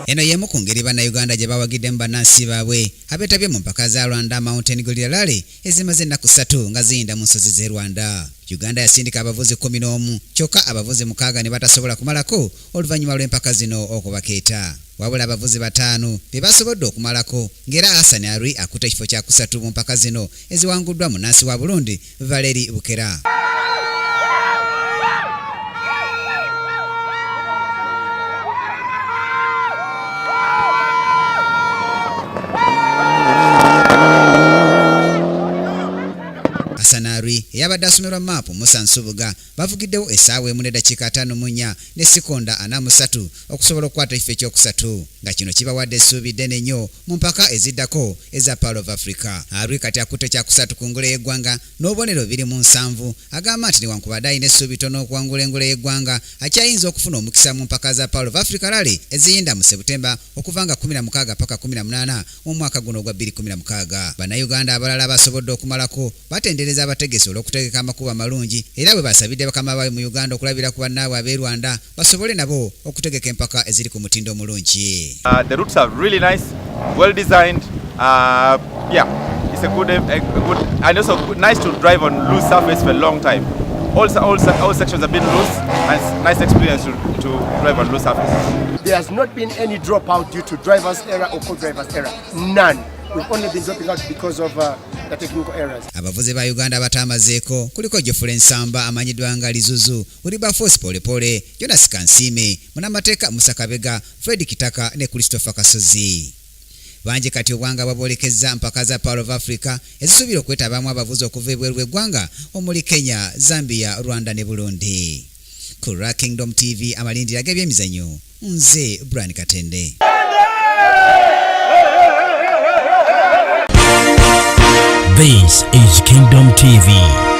Eno y'emu ku ngeri Bannayuganda gye bawagidde mu bannansi baabwe abeetabye mu mpaka za Rwanda Mountain Gorilala ezimaze ennaku 3 nga ziyinda mu nsozi z'e Rwanda. Uganda yasindika abavuzi 11 kyokka abavuzi 6 ne batasobola kumalako oluvannyuma lw'empaka zino okubakeeta. Wabula abavuzi 5 be basobodde okumalako ng'era Hassan Arui akutte ekifo kya 3 mu mpaka zino eziwanguddwa munnansi wa Burundi Valeri Bukera. Sanari yabadde asomerwa maapu Musa Nsubuga bavugiddewo essaawa emu n'eddakiika 5 ne sekonda 43 okusobola okukwata ekifo ekyokusatu nga kino kibawadde essuubi ddene nnyo mu mpaka eziddako eza Pearl of Africa. Arui kati akutte ekyakusatu ku ngule y'eggwanga n'obubonero 27 agamba nti newankubadde alina essuubi tono okuwangula engule y'eggwanga akyayinza okufuna omukisa mu mpaka za Pearl of Africa rally eziyinda mu Sebutemba okuva nga 16 paka 18 mu mwaka guno ogwa 2016. Bannayuganda abalala basobodde okumalako batendereza abategesi olw'okutegeka amakubo amalungi era bwe basabidde bakama baabwe mu Uganda okulabira ku bannaabwe ab'e Rwanda basobole nabo okutegeka empaka eziri ku mutindo omulungi. The routes are really nice, well designed. Yeah, it's a good and also nice to drive on loose surface for a long time. All sections have been loose and it's a nice experience to drive on loose surface. There has not been any dropout due to driver's error or co-driver's error. None. We've only been dropping out because of the technical errors. Abavuzi ba Uganda batamazeeko kuliko Geoffrey Nsamba amanyiddwa nga Lizuzu, Uriba Force Polepole, Jonas Kansime, Munamateeka Musa Kabega, Fred Kitaka ne Christopher Kasozi. Bangi kati obwanga babolekezza mpaka za Pearl of Africa ezisuubira okwetabamu abavuzi okuva ebweru w'eggwanga omuli Kenya, Zambia, Rwanda ne Burundi. Ku Kingdom TV amalindira g'ebyemizannyo, nze Brian Katende. This is Kingdom TV.